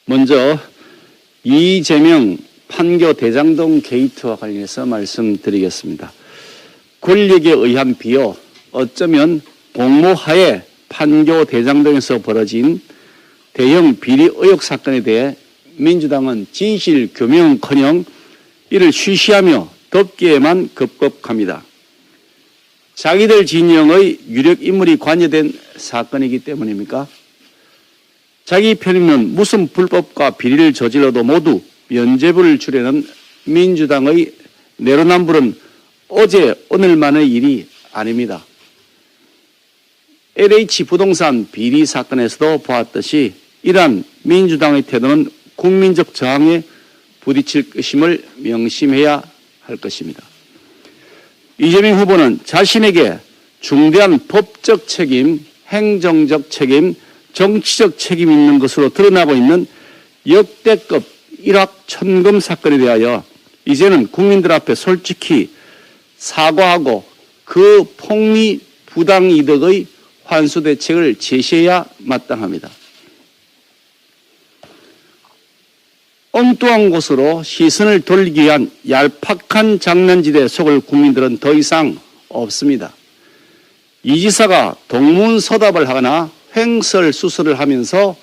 먼저 이재명 판교 대장동 게이트와 관련해서 말씀드리겠습니다. 권력에 의한 비호, 어쩌면 공모하에 판교 대장동에서 벌어진 대형 비리 의혹 사건에 대해 민주당은 진실 규명은커녕 이를 쉬쉬하며 덮기에만 급급합니다. 자기들 진영의 유력 인물이 관여된 사건이기 때문입니까? 자기 편이면 무슨 불법과 비리를 저질러도 모두 면죄부를 주려는 민주당의 내로남불은 어제 오늘만의 일이 아닙니다. LH 부동산 비리 사건에서도 보았듯이 이러한 민주당의 태도는 국민적 저항에 부딪힐 것임을 명심해야 할 것입니다. 이재명 후보는 자신에게 중대한 법적 책임, 행정적 책임, 정치적 책임이 있는 것으로 드러나고 있는 역대급 일확천금 사건에 대하여 이제는 국민들 앞에 솔직히 사과하고 그 폭리 부당이득의 환수 대책을 제시해야 마땅합니다. 엉뚱한 곳으로 시선을 돌리기 위한 얄팍한 장난질에 속을 국민들은 더 이상 없습니다. 이 지사가 동문서답을 하거나 횡설수설을 하면서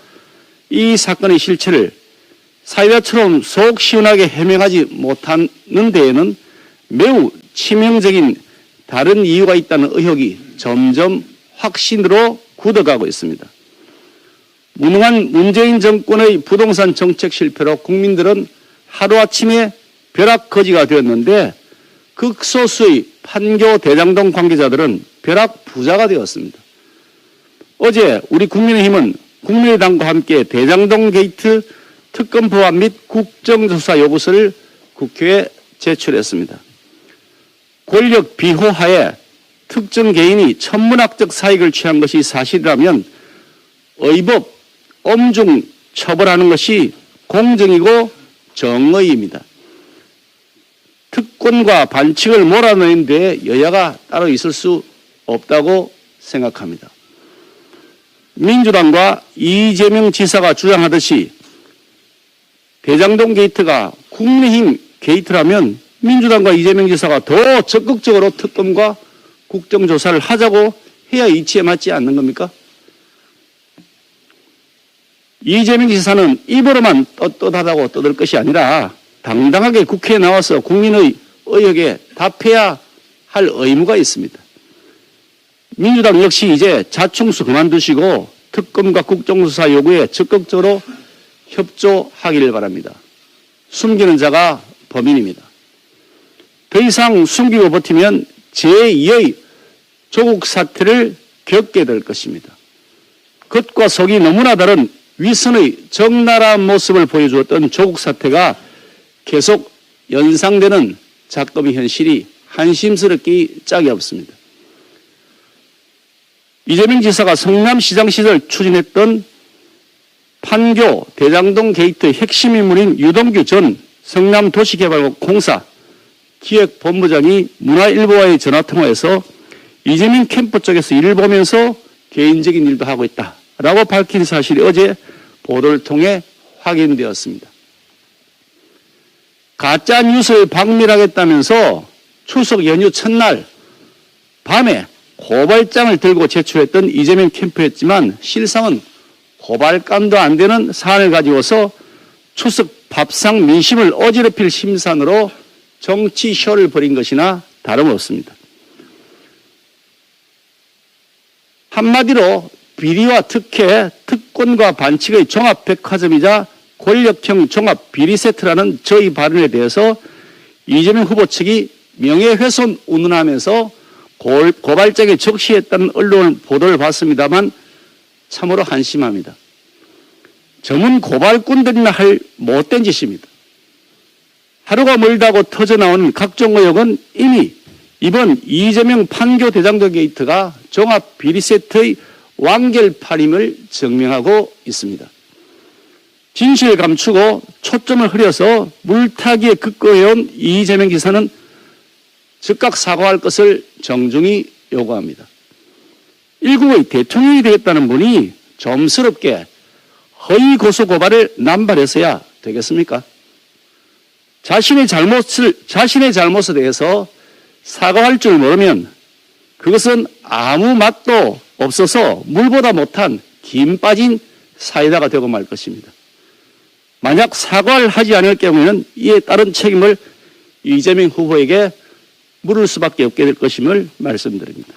이 사건의 실체를 사회자처럼 속 시원하게 해명하지 못하는 데에는 매우 치명적인 다른 이유가 있다는 의혹이 점점 확신으로 굳어가고 있습니다. 무능한 문재인 정권의 부동산 정책 실패로 국민들은 하루아침에 벼락거지가 되었는데 극소수의 판교 대장동 관계자들은 벼락부자가 되었습니다. 어제 우리 국민의힘은 국민의당과 함께 대장동 게이트 특검 법안 및 국정조사 요구서를 국회에 제출했습니다. 권력 비호하에 특정 개인이 천문학적 사익을 취한 것이 사실이라면 의법, 엄중 처벌하는 것이 공정이고 정의입니다. 특권과 반칙을 몰아내는 데 여야가 따로 있을 수 없다고 생각합니다. 민주당과 이재명 지사가 주장하듯이 대장동 게이트가 국민의힘 게이트라면 민주당과 이재명 지사가 더 적극적으로 특검과 국정조사를 하자고 해야 이치에 맞지 않는 겁니까? 이재명 지사는 입으로만 떳떳하다고 떠들 것이 아니라 당당하게 국회에 나와서 국민의 의혹에 답해야 할 의무가 있습니다. 민주당 역시 이제 자충수 그만두시고 특검과 국정조사 요구에 적극적으로 협조하기를 바랍니다. 숨기는 자가 범인입니다. 더 이상 숨기고 버티면 제2의 조국 사태를 겪게 될 것입니다. 겉과 속이 너무나 다른 위선의 적나라한 모습을 보여주었던 조국 사태가 계속 연상되는 작금의 현실이 한심스럽기 짝이 없습니다. 이재명 지사가 성남시장 시절 추진했던 판교 대장동 게이트의 핵심 인물인 유동규 전 성남도시개발공사 기획본부장이 문화일보와의 전화통화에서 이재명 캠프 쪽에서 일을 보면서 개인적인 일도 하고 있다라고 밝힌 사실이 어제 보도를 통해 확인되었습니다. 가짜 뉴스를 박멸하겠다면서 추석 연휴 첫날 밤에 고발장을 들고 제출했던 이재명 캠프였지만 실상은 고발감도 안 되는 사안을 가지고서 추석 밥상 민심을 어지럽힐 심산으로 정치쇼를 벌인 것이나 다름없습니다. 한마디로 비리와 특혜, 특권과 반칙의 종합백화점이자 권력형 종합 비리 세트라는 저희 발언에 대해서 이재명 후보 측이 명예훼손 운운하면서 고발장에 적시했다는 언론 보도를 봤습니다만 참으로 한심합니다. 전문 고발꾼들이나 할 못된 짓입니다. 하루가 멀다고 터져나오는 각종 의혹은 이미 이번 이재명 판교 대장동 게이트가 종합 비리 세트의 완결판임을 증명하고 있습니다. 진실을 감추고 초점을 흐려서 물타기에 급거해온 이재명 지사는 즉각 사과할 것을 정중히 요구합니다. 일국의 대통령이 되겠다는 분이 좀스럽게 허위 고소 고발을 남발해서야 되겠습니까? 자신의 잘못에 대해서 사과할 줄 모르면 그것은 아무 맛도 없어서 물보다 못한 김 빠진 사이다가 되고 말 것입니다. 만약 사과를 하지 않을 경우에는 이에 따른 책임을 이재명 후보에게 물을 수밖에 없게 될 것임을 말씀드립니다.